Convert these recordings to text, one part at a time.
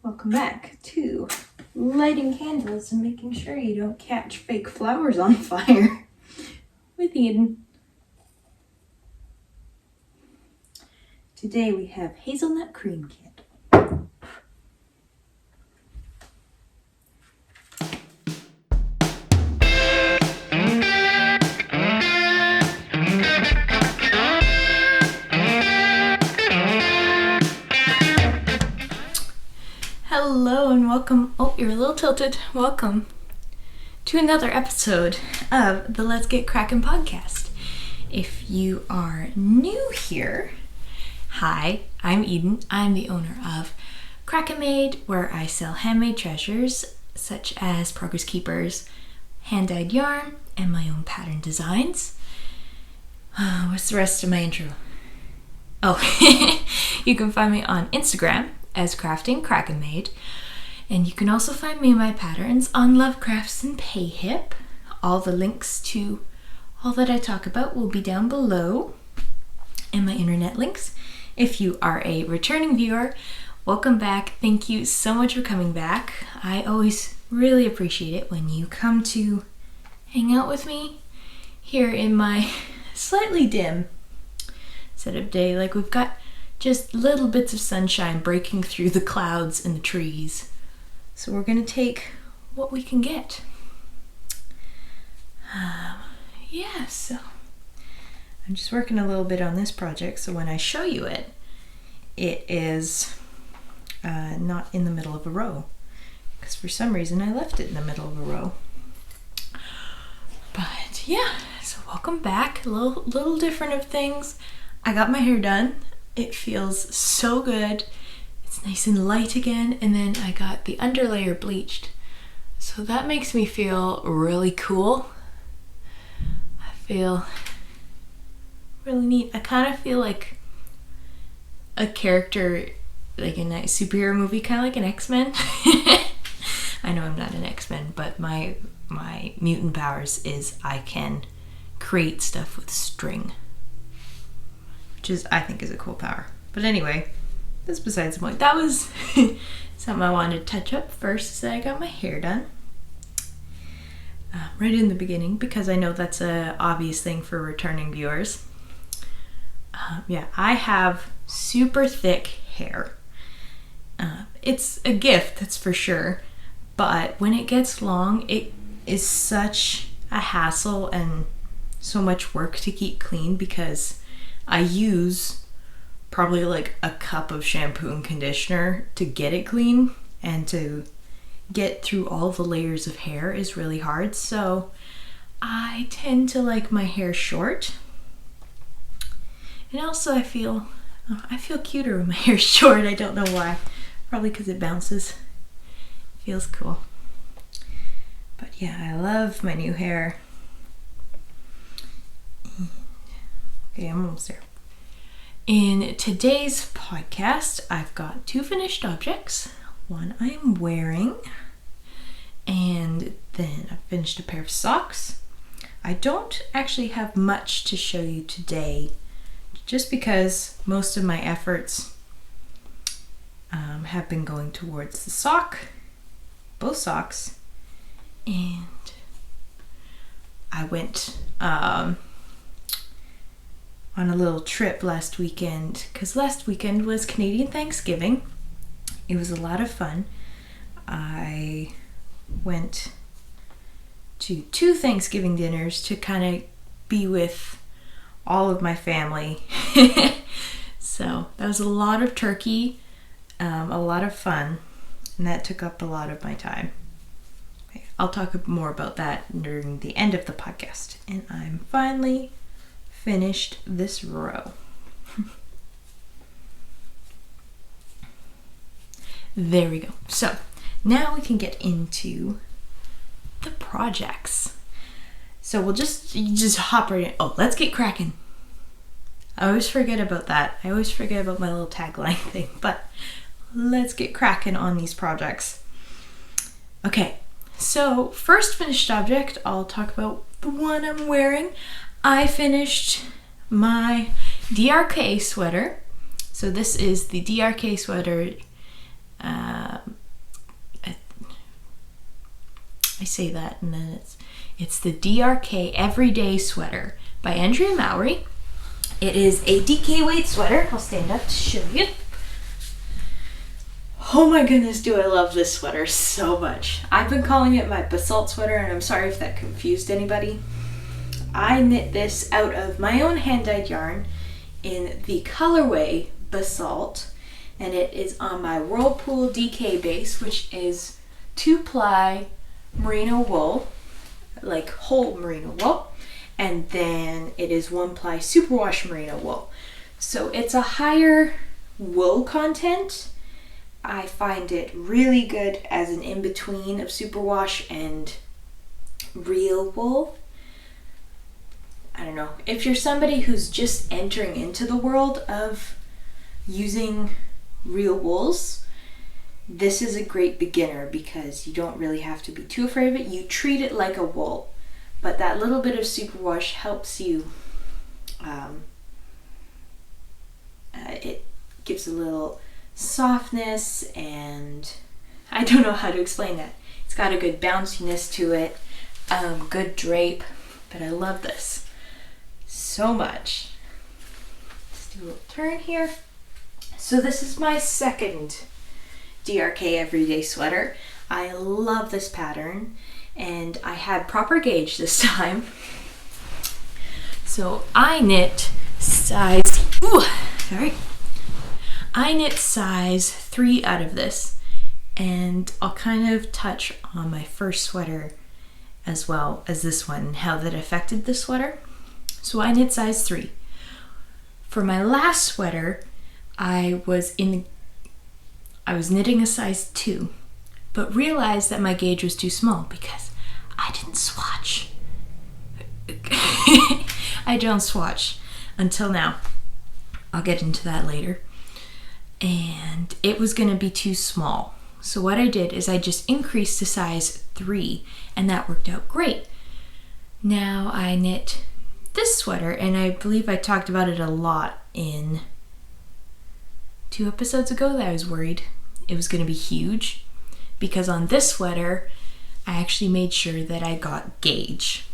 Welcome back to lighting candles and making sure you don't catch fake flowers on fire with Eden. Today we have hazelnut cream candle. Hello and welcome. Oh, you're a little tilted. Welcome to another episode of the Let's Get Kraken podcast. If you are new here, hi, I'm Eden. I'm the owner of Kraken, where I sell handmade treasures such as progress keepers, hand-dyed yarn, and my own pattern designs. What's the rest of my intro? Oh, you can find me on Instagram as Crafting Kraken, and you can also find me and my patterns on Lovecrafts and Payhip. All the links to all that I talk about will be down below, and my internet links. If you are a returning viewer, welcome back. Thank you so much for coming back. I always really appreciate it when you come to hang out with me here in my slightly dim setup day. Like, we've got just little bits of sunshine breaking through the clouds and the trees. So we're gonna take what we can get. So I'm just working a little bit on this project, so when I show you it, it is not in the middle of a row, because for some reason I left it in the middle of a row. But yeah, so welcome back. A little different of things. I got my hair done. It feels so good. It's nice and light again, and then I got the underlayer bleached. So that makes me feel really cool. I feel really neat. I kind of feel like a character, like in a superhero movie, kind of like an X-Men. I know I'm not an X-Men, but my mutant powers is I can create stuff with string, which is, I think, is a cool power. But anyway, that's besides the point. That was something I wanted to touch up first, is that I got my hair done right in the beginning, because I know that's a obvious thing for returning viewers. I have super thick hair. It's a gift, that's for sure, but when it gets long, it is such a hassle and so much work to keep clean, because I use probably like a cup of shampoo and conditioner to get it clean, and to get through all the layers of hair is really hard. So I tend to like my hair short. And also I feel cuter when my hair's short. I don't know why. Probably because it bounces. Feels cool. But yeah, I love my new hair. Okay, I'm almost there. In today's podcast, I've got two finished objects. One I'm wearing, and then I've finished a pair of socks. I don't actually have much to show you today, just because most of my efforts have been going towards the sock, both socks, and I went on a little trip last weekend, because last weekend was Canadian Thanksgiving. It was a lot of fun. I went to 2 Thanksgiving dinners to kind of be with all of my family. So that was a lot of turkey, a lot of fun, and that took up a lot of my time. Okay, I'll talk more about that during the end of the podcast. And I'm finally finished this row. There we go. So now we can get into the projects. So we'll just hop right in. Oh, let's get cracking. I always forget about that. I always forget about my little tagline thing, but let's get cracking on these projects. Okay, so first finished object, I'll talk about the one I'm wearing. I finished my DRK sweater. So this is the DRK Sweater I say that, and then it's the DRK Everyday Sweater by Andrea Mowry. It is a DK weight sweater. I'll stand up to show you. Oh my goodness, do I love this sweater so much. I've been calling it my basalt sweater, and I'm sorry if that confused anybody. I knit this out of my own hand-dyed yarn in the colorway basalt, and it is on my Whirlpool DK base, which is 2-ply merino wool, like whole merino wool, and then it is 1-ply superwash merino wool. So it's a higher wool content. I find it really good as an in-between of superwash and real wool. I don't know, if you're somebody who's just entering into the world of using real wools, this is a great beginner because you don't really have to be too afraid of it. You treat it like a wool, but that little bit of superwash helps you, it gives a little softness, and I don't know how to explain that. It's got a good bounciness to it, good drape, but I love this so much. Let's do a little turn here. So this is my second DRK Everyday Sweater. I love this pattern, and I had proper gauge this time. So I knit size, I knit size 3 out of this, and I'll kind of touch on my first sweater as well as this one and how that affected the sweater. So I knit size 3. For my last sweater, I was knitting a size 2, but realized that my gauge was too small because I didn't swatch. I don't swatch until now. I'll get into that later. And it was going to be too small. So what I did is I just increased to size 3, and that worked out great. Now I knit this sweater, and I believe I talked about it a lot in 2 episodes ago that I was worried it was going to be huge, because on this sweater I actually made sure that I got gauge,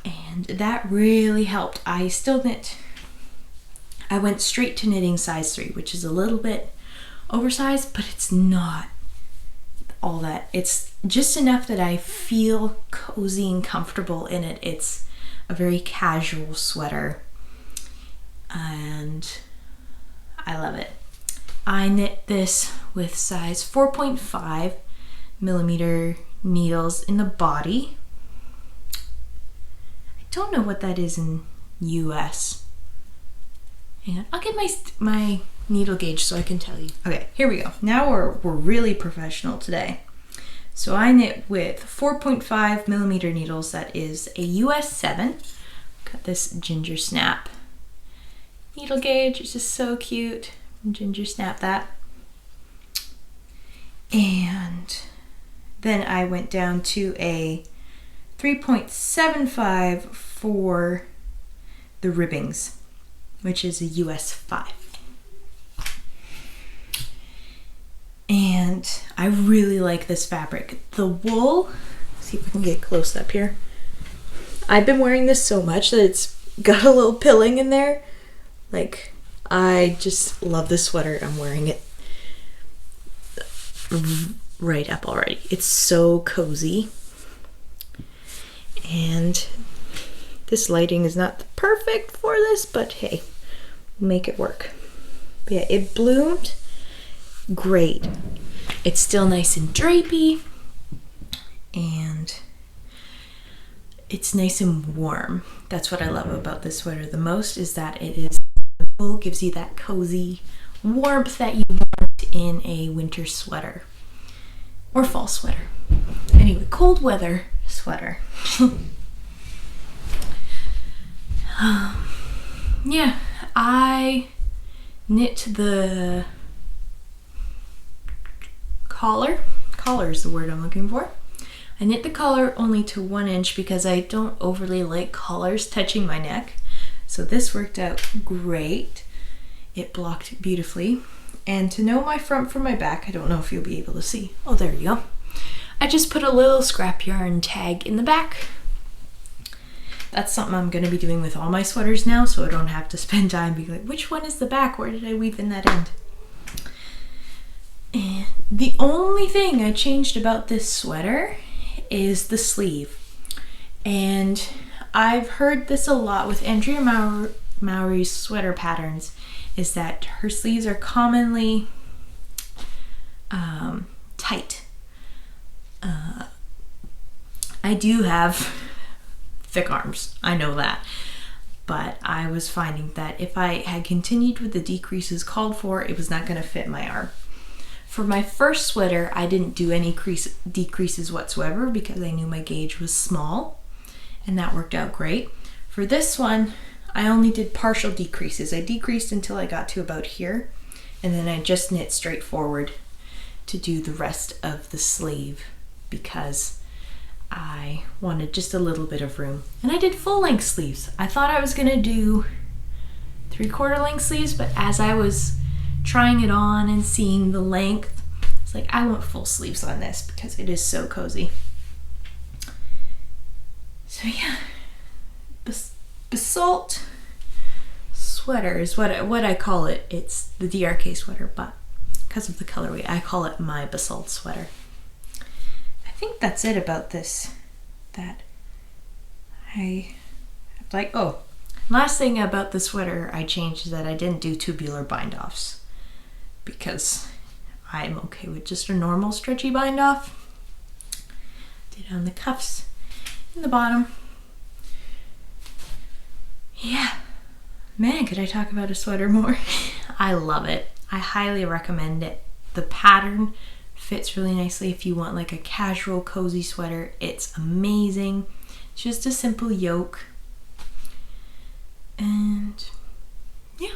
and that really helped. I went straight to knitting size 3, which is a little bit oversized, but it's not all that. It's just enough that I feel cozy and comfortable in it. It's a very casual sweater, and I love it. I knit this with size 4.5 millimeter needles in the body. I don't know what that is in US. Hang on, I'll get my needle gauge so I can tell you. Okay, here we go. Now we're really professional today. So I knit with 4.5 millimeter needles. That is a US 7. Got this ginger snap needle gauge. It's just so cute. Ginger snap that. And then I went down to a 3.75 for the ribbings, which is a US 5. And I really like this fabric. The wool, see if I can get close up here. I've been wearing this so much that it's got a little pilling in there. Like, I just love this sweater. I'm wearing it right up already. It's so cozy. And this lighting is not perfect for this, but hey, we'll make it work. But yeah, it bloomed great. It's still nice and drapey, and it's nice and warm. That's what I love about this sweater the most, is that it gives you that cozy warmth that you want in a winter sweater or fall sweater. Anyway, cold weather sweater. Yeah, I knit the collar is the word I'm looking for. I knit the collar only to 1 inch because I don't overly like collars touching my neck. So this worked out great. It blocked beautifully. And to know my front from my back, I don't know if you'll be able to see. Oh, there you go. I just put a little scrap yarn tag in the back. That's something I'm going to be doing with all my sweaters now, so I don't have to spend time being like, which one is the back? Where did I weave in that end? And the only thing I changed about this sweater is the sleeve. And I've heard this a lot with Andrea Mowry's sweater patterns, is that her sleeves are commonly tight. I do have thick arms, I know that, but I was finding that if I had continued with the decreases called for, it was not going to fit my arm. For my first sweater, I didn't do any decreases whatsoever because I knew my gauge was small, and that worked out great. For this one, I only did partial decreases. I decreased until I got to about here, and then I just knit straight forward to do the rest of the sleeve because I wanted just a little bit of room. And I did full length sleeves. I thought I was gonna do 3/4 length sleeves, but as I was trying it on and seeing the length, it's like, I want full sleeves on this because it is so cozy. So yeah, basalt sweater is what I call it. It's the DRK sweater, but because of the colorway, I call it my basalt sweater. I think that's it about this that I like. Oh, last thing about the sweater I changed is that I didn't do tubular bind offs because I'm okay with just a normal stretchy bind off. Did on the cuffs in the bottom. Yeah, man, could I talk about a sweater more? I love it. I highly recommend it. The pattern fits really nicely if you want like a casual cozy sweater. It's amazing. It's just a simple yoke. And yeah.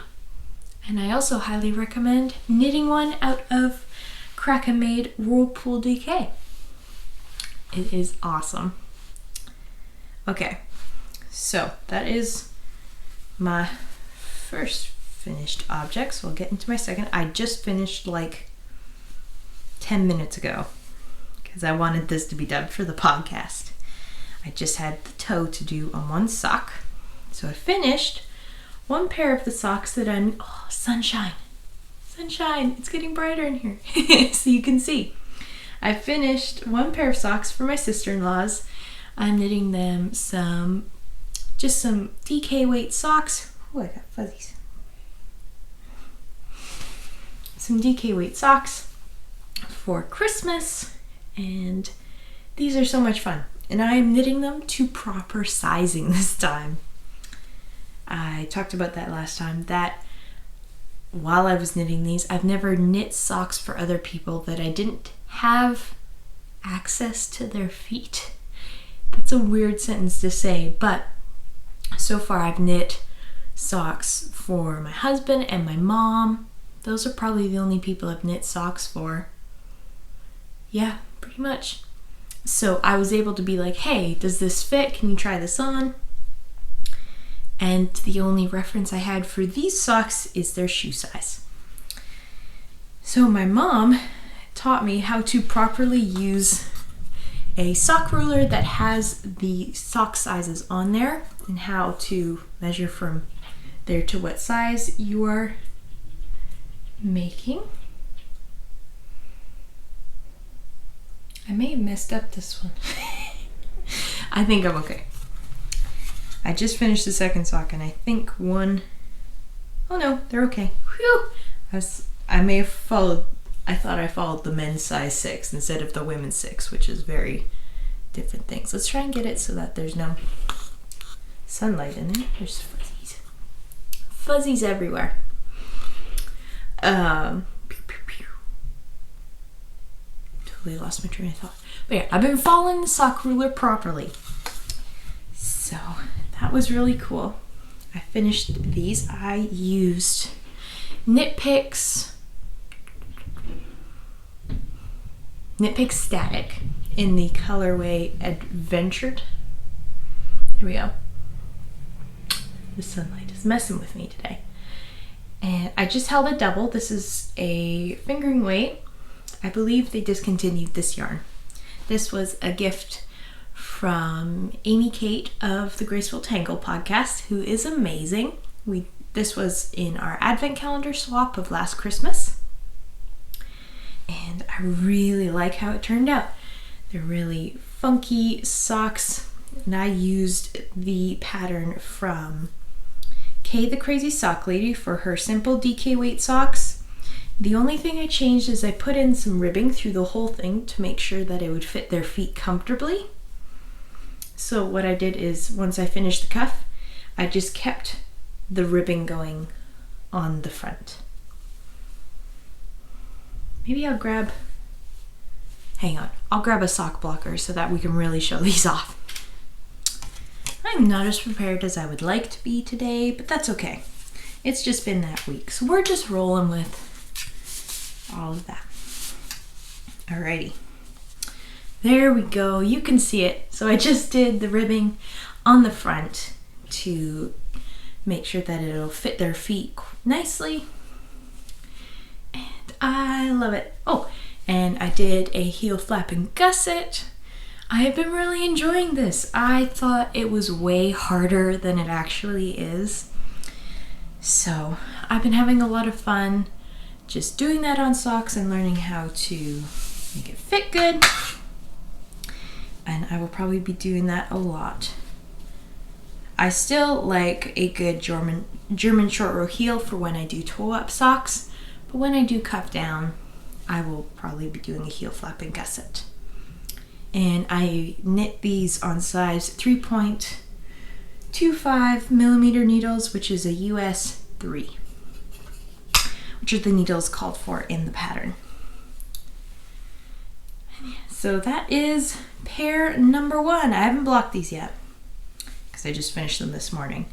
And I also highly recommend knitting one out of Kraken made Whirlpool DK. It is awesome. Okay, so that is my first finished object, so I'll get into my second. I just finished like 10 minutes ago because I wanted this to be done for the podcast. I just had the toe to do on one sock, so I finished one pair of the socks that sunshine, it's getting brighter in here so you can see. I finished one pair of socks for my sister-in-laws. I'm knitting them some DK weight socks. Oh, I got fuzzies. Some DK weight socks for Christmas, and these are so much fun. And I'm knitting them to proper sizing this time. I talked about that last time, that while I was knitting these, I've never knit socks for other people that I didn't have access to their feet. That's a weird sentence to say, but so far I've knit socks for my husband and my mom. Those are probably the only people I've knit socks for. Yeah, pretty much. So I was able to be like, hey, does this fit? Can you try this on? And the only reference I had for these socks is their shoe size. So my mom taught me how to properly use a sock ruler that has the sock sizes on there and how to measure from there to what size you are making. I may have messed up this one. I think I'm okay. I just finished the second sock and I think one, oh no, they're okay. Whew. I may have followed, I thought I followed the men's size 6 instead of the women's 6, which is very different things. Let's try and get it so that there's no sunlight in it. There's fuzzies. Fuzzies everywhere. Totally lost my train of thought. But yeah, I've been following the sock ruler properly. So that was really cool. I finished these. I used Knit Picks Static in the colorway Adventured. Here we go. The sunlight is messing with me today. And I just held a double. This is a fingering weight. I believe they discontinued this yarn. This was a gift from Amy Kate of the Graceful Tangle podcast, who is amazing. This was in our advent calendar swap of last Christmas. And I really like how it turned out. They're really funky socks. And I used the pattern from Kay the Crazy Sock Lady for her simple DK weight socks. The only thing I changed is I put in some ribbing through the whole thing to make sure that it would fit their feet comfortably. So what I did is, once I finished the cuff, I just kept the ribbing going on the front. Maybe I'll grab a sock blocker so that we can really show these off. I'm not as prepared as I would like to be today, but that's okay. It's just been that week, so we're just rolling with all of that. Alrighty. There we go. You can see it. So I just did the ribbing on the front to make sure that it'll fit their feet nicely. And I love it. Oh, and I did a heel flap and gusset. I have been really enjoying this. I thought it was way harder than it actually is. So I've been having a lot of fun just doing that on socks and learning how to make it fit good. And I will probably be doing that a lot. I still like a good German short row heel for when I do toe up socks, but when I do cuff down, I will probably be doing a heel flap and gusset. And I knit these on size 3.25 millimeter needles, which is a US 3, which are the needles called for in the pattern. So that is pair number 1. I haven't blocked these yet because I just finished them this morning,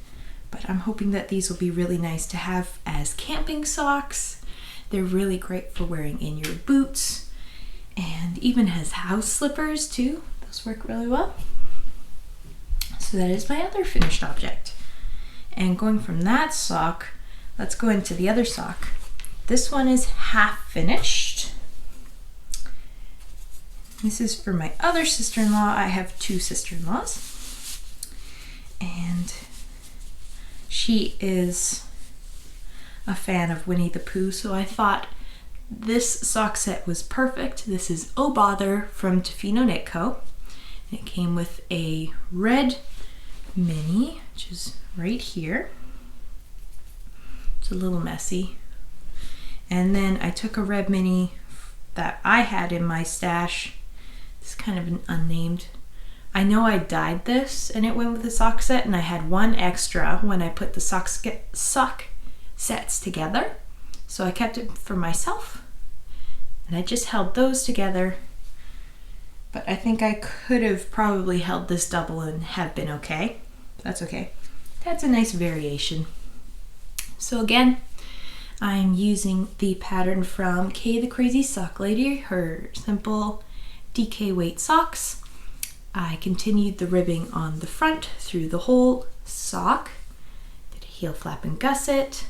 but I'm hoping that these will be really nice to have as camping socks. They're really great for wearing in your boots, and even as house slippers too. Those work really well. So that is my other finished object. And going from that sock, let's go into the other sock. This one is half finished. This is for my other sister-in-law. I have 2 sister-in-laws. And she is a fan of Winnie the Pooh, so I thought this sock set was perfect. This is Oh Bother from Tofino Knit Co. It came with a red mini, which is right here. It's a little messy. And then I took a red mini that I had in my stash. It's kind of an unnamed. I know I dyed this and it went with the sock set, and I had one extra when I put the sock sets together. So I kept it for myself and I just held those together. But I think I could have probably held this double and have been okay. That's okay. That's a nice variation. So again, I'm using the pattern from Kay the Crazy Sock Lady, her simple DK weight socks. I continued the ribbing on the front through the whole sock. Did a heel flap and gusset.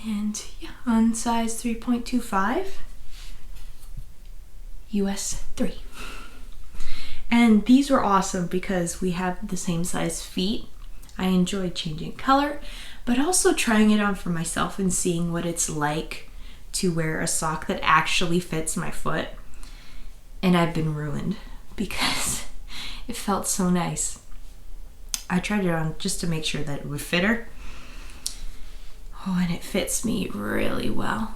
And yeah, on size 3.25, US 3. And these were awesome because we have the same size feet. I enjoyed changing color, but also trying it on for myself and seeing what it's like to wear a sock that actually fits my foot. And I've been ruined because it felt so nice. I tried it on just to make sure that it would fit her. Oh, and it fits me really well.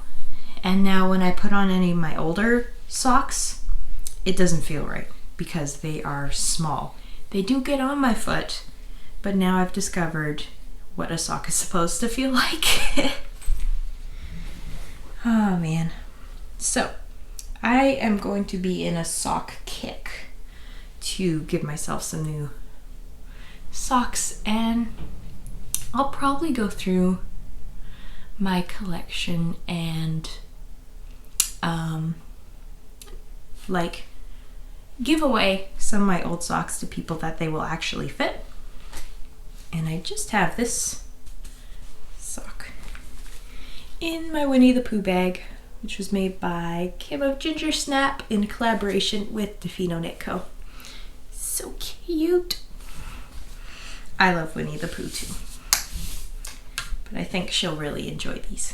And now when I put on any of my older socks, it doesn't feel right because they are small. They do get on my foot, but now I've discovered what a sock is supposed to feel like. Oh man. So I am going to be in a sock kick to give myself some new socks, and I'll probably go through my collection and like give away some of my old socks to people that they will actually fit. And I just have this sock in my Winnie the Pooh bag which was made by Kim of Ginger Snap in collaboration with Defino Knit Co. So cute. I love Winnie the Pooh too, but I think she'll really enjoy these.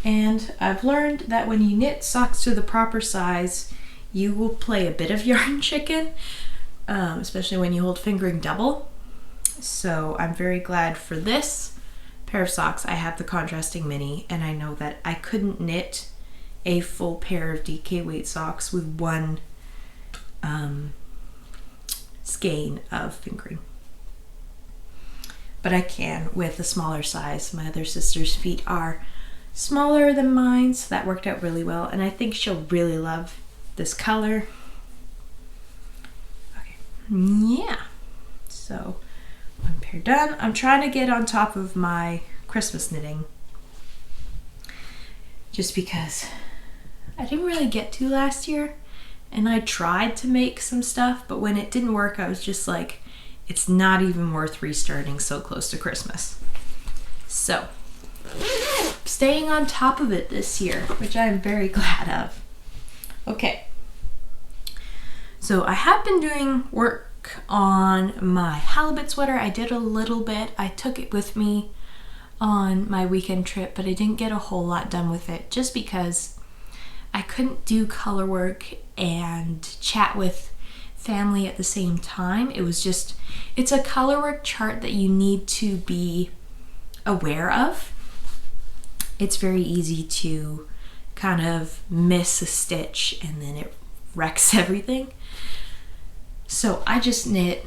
And I've learned that when you knit socks to the proper size, you will play a bit of yarn chicken, especially when you hold fingering double. So I'm very glad for this pair of socks I have the contrasting mini, and I know that I couldn't knit a full pair of DK weight socks with one skein of fingering. But I can with a smaller size. My other sister's feet are smaller than mine, so that worked out really well, and I think she'll really love this color. Okay, yeah, so one pair done. I'm trying to get on top of my Christmas knitting just because I didn't really get to last year, and I tried to make some stuff, but when it didn't work, I was just like, it's not even worth restarting so close to Christmas. So staying on top of it this year, which I am very glad of. Okay, so I have been doing work on my halibut sweater. I did a little bit. I took it with me on my weekend trip, but I didn't get a whole lot done with it just because I couldn't do color work and chat with family at the same time. It was just, it's a color work chart that you need to be aware of. It's very easy to kind of miss a stitch and then it wrecks everything. So I just knit,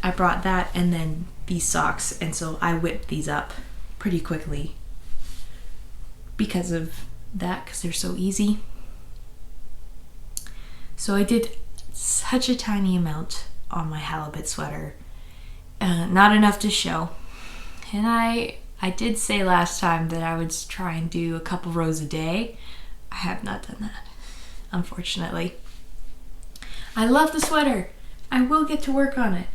I brought that and then these socks, and so I whipped these up pretty quickly because of that, because they're so easy. So I did such a tiny amount on my halibut sweater, not enough to show. And I did say last time that I would try and do a couple rows a day. I have not done that, unfortunately. I love the sweater. I will get to work on it.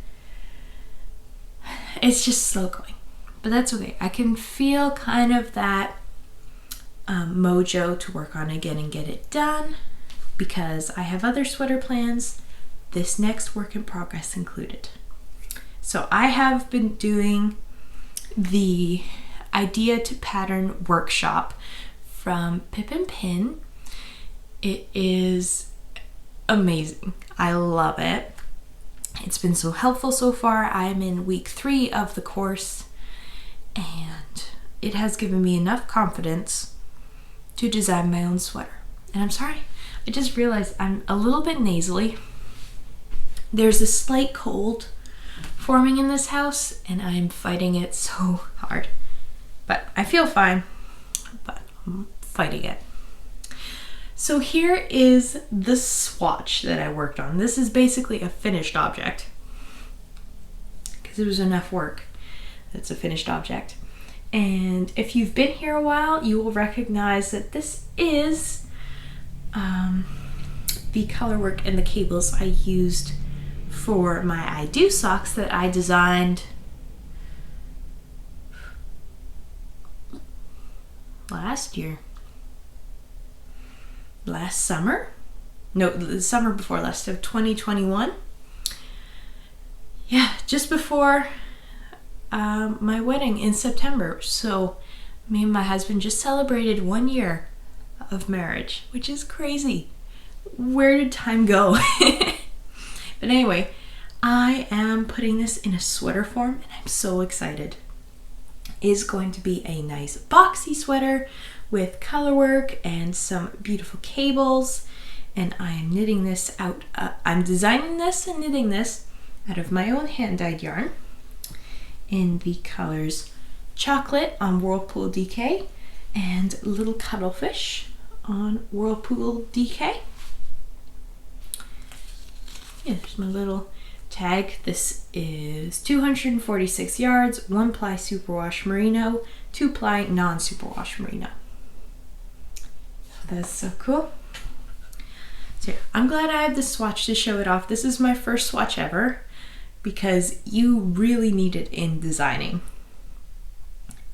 It's just slow going, but that's okay. I can feel kind of that mojo to work on again and get it done, because I have other sweater plans, this next work in progress included. So I have been doing the Idea to Pattern workshop from Pip and Pin. It is amazing. I love it. It's been so helpful so far. I'm in week 3 of the course, and it has given me enough confidence to design my own sweater. And I'm sorry, I just realized I'm a little bit nasally. There's a slight cold forming in this house, and I'm fighting it so hard. But I feel fine, but I'm fighting it. So here is the swatch that I worked on. This is basically a finished object because it was enough work. It's a finished object. And if you've been here a while, you will recognize that this is the color work and the cables I used for my I Do socks that I designed last summer. No, the summer before last, of 2021. Yeah, just before my wedding in September. So me and my husband just celebrated 1 year of marriage, which is crazy. Where did time go? But anyway, I am putting this in a sweater form, and I'm so excited. It is going to be a nice boxy sweater with color work and some beautiful cables, and I am knitting this out. I'm designing this and knitting this out of my own hand-dyed yarn in the colors Chocolate on Whirlpool DK and Little Cuttlefish on Whirlpool DK. Here's my little tag. This is 246 yards, 1-ply superwash merino, 2-ply non-superwash merino. That's so cool. So I'm glad I have this swatch to show it off. This is my first swatch ever because you really need it in designing.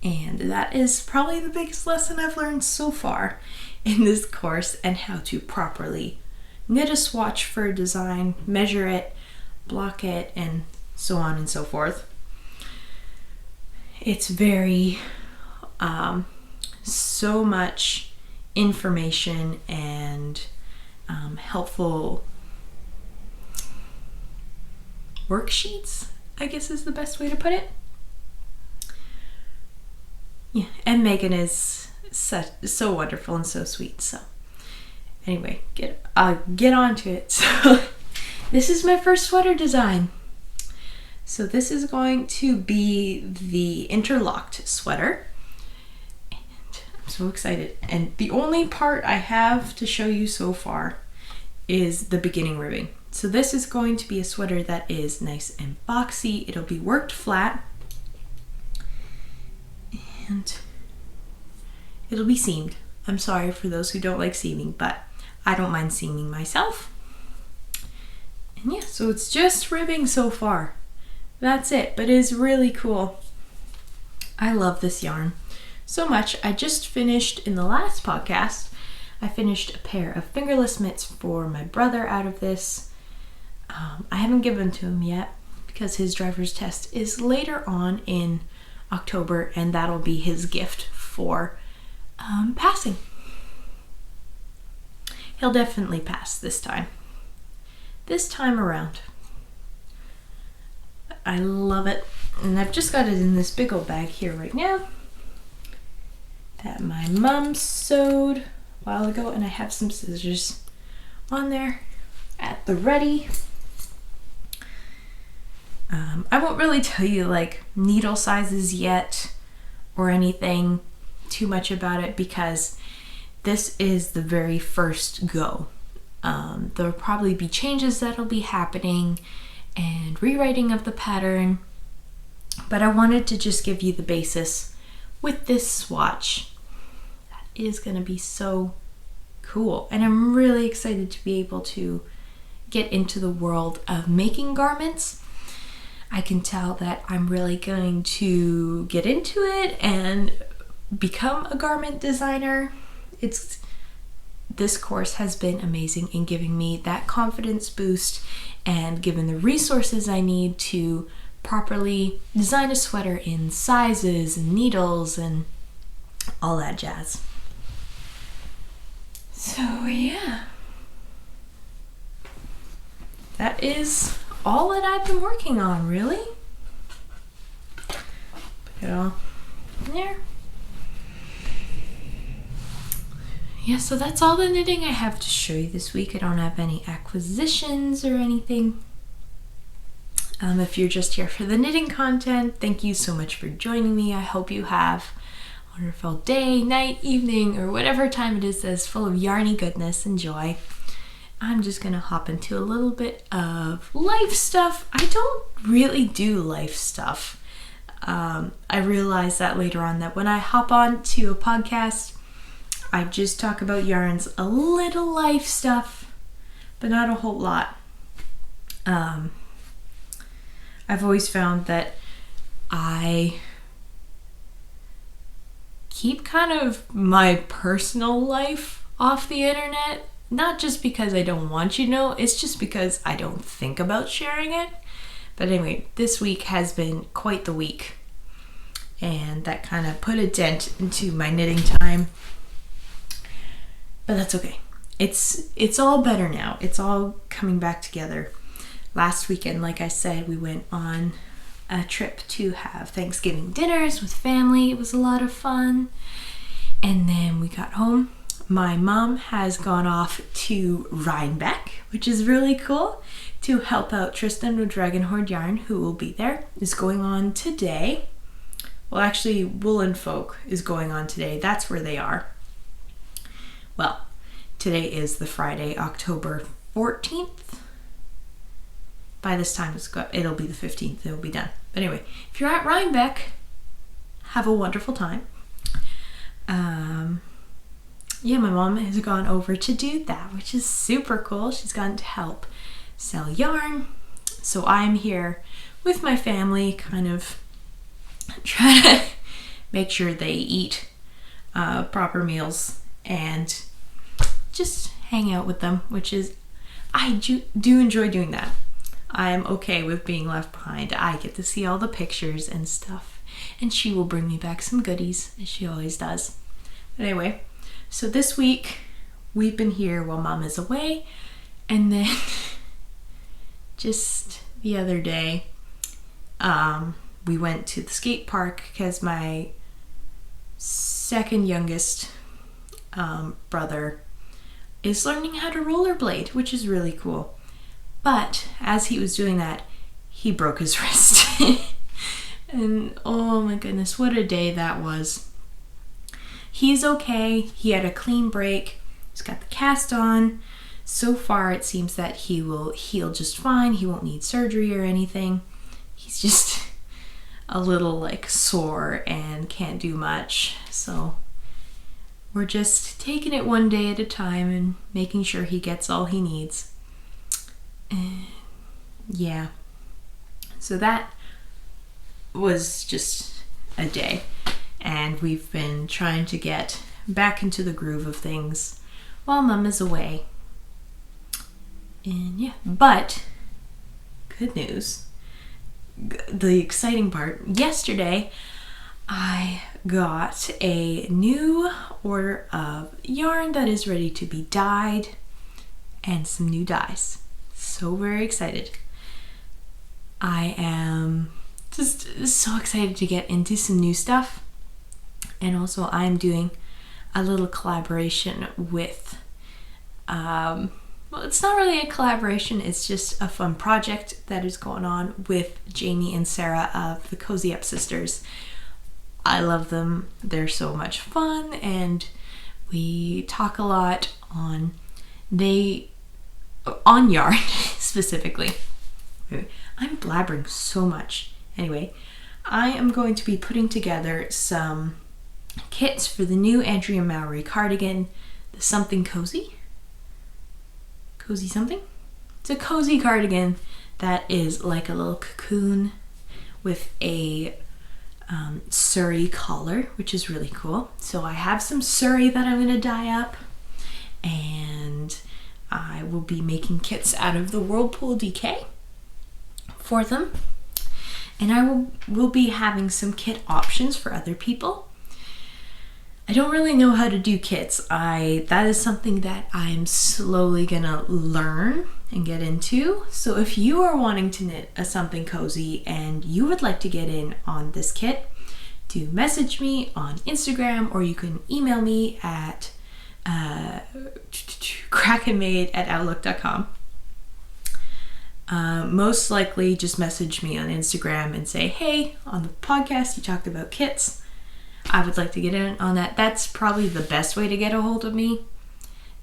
And that is probably the biggest lesson I've learned so far in this course, and how to properly knit a swatch for a design, measure it, block it, and so on and so forth. It's very, so much information and helpful worksheets, I guess is the best way to put it. Yeah, and Megan is so wonderful and so sweet. So anyway, get on to it. So this is my first sweater design. So this is going to be the interlocked sweater. And I'm so excited. And the only part I have to show you so far is the beginning ribbing. So this is going to be a sweater that is nice and boxy. It'll be worked flat. And it'll be seamed. I'm sorry for those who don't like seaming, but I don't mind seaming myself. And yeah, so it's just ribbing so far. That's it, but it is really cool. I love this yarn so much. I just finished, in the last podcast, I finished a pair of fingerless mitts for my brother out of this. I haven't given to him yet because his driver's test is later on in October, and that'll be his gift for passing. He'll definitely pass this time around. I love it, and I've just got it in this big old bag here right now that my mom sewed a while ago, and I have some scissors on there at the ready. I won't really tell you like needle sizes yet or anything too much about it, because this is the very first go. There'll probably be changes that'll be happening and rewriting of the pattern, but I wanted to just give you the basis with this swatch. That is going to be so cool, and I'm really excited to be able to get into the world of making garments. I can tell that I'm really going to get into it and become a garment designer. This course has been amazing in giving me that confidence boost and given the resources I need to properly design a sweater in sizes and needles and all that jazz. So yeah, that is all that I've been working on, really. Put it all in there. Yeah, so that's all the knitting I have to show you this week. I don't have any acquisitions or anything. If you're just here for the knitting content, thank you so much for joining me. I hope you have a wonderful day, night, evening, or whatever time it is that's full of yarny goodness and joy. I'm just gonna hop into a little bit of life stuff. I don't really do life stuff. I realized that later on, that when I hop on to a podcast, I just talk about yarns, a little life stuff, but not a whole lot. I've always found that I keep kind of my personal life off the internet, not just because I don't want you to know, it's just because I don't think about sharing it. But anyway, this week has been quite the week, and that kind of put a dent into my knitting time. But that's okay. It's all better now. It's all coming back together. Last weekend, like I said, we went on a trip to have Thanksgiving dinners with family. It was a lot of fun. And then we got home. My mom has gone off to Rhinebeck, which is really cool, to help out Tristan with Dragon Horde Yarn, who will be there. Is going on today. Well, actually, Woolen Folk is going on today. That's where they are. Well, today is the Friday, October 14th. By this time, it'll be the 15th. It'll be done. But anyway, if you're at Rhinebeck, have a wonderful time. Yeah, my mom has gone over to do that, which is super cool. She's gone to help sell yarn. So I'm here with my family, kind of trying to make sure they eat proper meals, and just hang out with them, which is, I do enjoy doing that. I'm okay with being left behind. I get to see all the pictures and stuff, and she will bring me back some goodies, as she always does. But anyway, so this week we've been here while Mom is away, and then just the other day we went to the skate park because my second youngest brother is learning how to rollerblade, which is really cool. But as he was doing that, he broke his wrist. And oh my goodness, what a day that was. He's okay. He had a clean break. He's got the cast on. So far, it seems that he will heal just fine. He won't need surgery or anything. He's just a little like sore and can't do much. So we're just taking it one day at a time and making sure he gets all he needs. And yeah, so that was just a day, and we've been trying to get back into the groove of things while Mom is away. And yeah, but good news, the exciting part, yesterday I got a new order of yarn that is ready to be dyed and some new dyes. So very excited. I am just so excited to get into some new stuff. And also I'm doing a little collaboration with, well, it's not really a collaboration, it's just a fun project that is going on with Jamie and Sarah of the Cozy Up Sisters. I love them. They're so much fun, and we talk a lot on yarn specifically. I'm blabbering so much. Anyway, I am going to be putting together some kits for the new Andrea Mowry cardigan, the Something Cozy. Cozy something? It's a cozy cardigan that is like a little cocoon with a Surrey collar, which is really cool. So I have some Surrey that I'm going to dye up, and I will be making kits out of the Whirlpool DK for them. And I will be having some kit options for other people. I don't really know how to do kits. That is something that I'm slowly gonna learn and get into. So if you are wanting to knit a Something Cozy and you would like to get in on this kit, do message me on Instagram, or you can email me at krakenmade@outlook.com. Most likely just message me on Instagram and say, hey, on the podcast you talked about kits. I would like to get in on that. That's probably the best way to get a hold of me,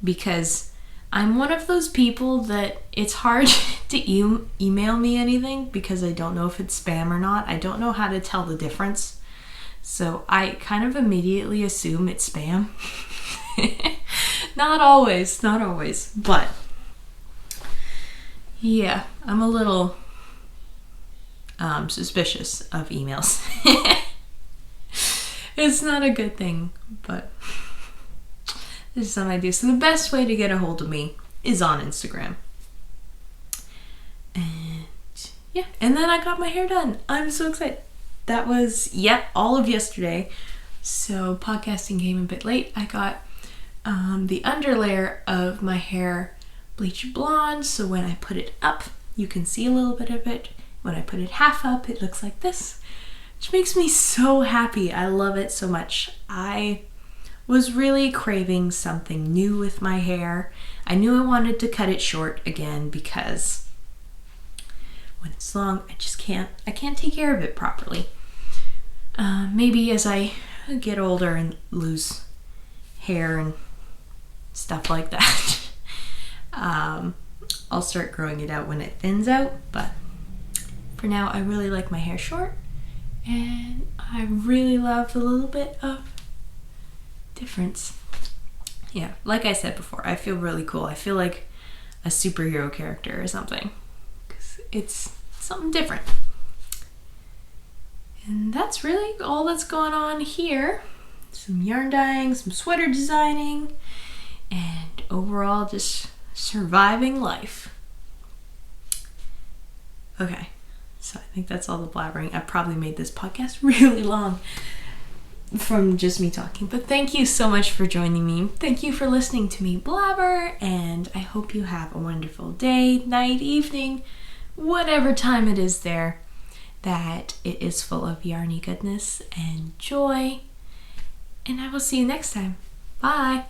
because I'm one of those people that it's hard to email me anything because I don't know if it's spam or not. I don't know how to tell the difference. So I kind of immediately assume it's spam. Not always, but yeah, I'm a little suspicious of emails. It's not a good thing, but this is something I do. So the best way to get a hold of me is on Instagram. And yeah, and then I got my hair done. I'm so excited. That was, all of yesterday. So podcasting came a bit late. I got the underlayer of my hair bleached blonde, so when I put it up, you can see a little bit of it. When I put it half up, it looks like this, which makes me so happy. I love it so much. I was really craving something new with my hair. I knew I wanted to cut it short again because when it's long, I can't take care of it properly. Maybe as I get older and lose hair and stuff like that, I'll start growing it out when it thins out, but for now I really like my hair short, and I really love the little bit of difference. Yeah, like I said before, I feel really cool. I feel like a superhero character or something, because it's something different. And that's really all that's going on here. Some yarn dyeing, some sweater designing, and overall just surviving life. Okay, so I think that's all the blabbering. I probably made this podcast really long from just me talking, but thank you so much for joining me. Thank you for listening to me blabber, and I hope you have a wonderful day, night, evening, whatever time it is there, that it is full of yarny goodness and joy. And I will see you next time. Bye.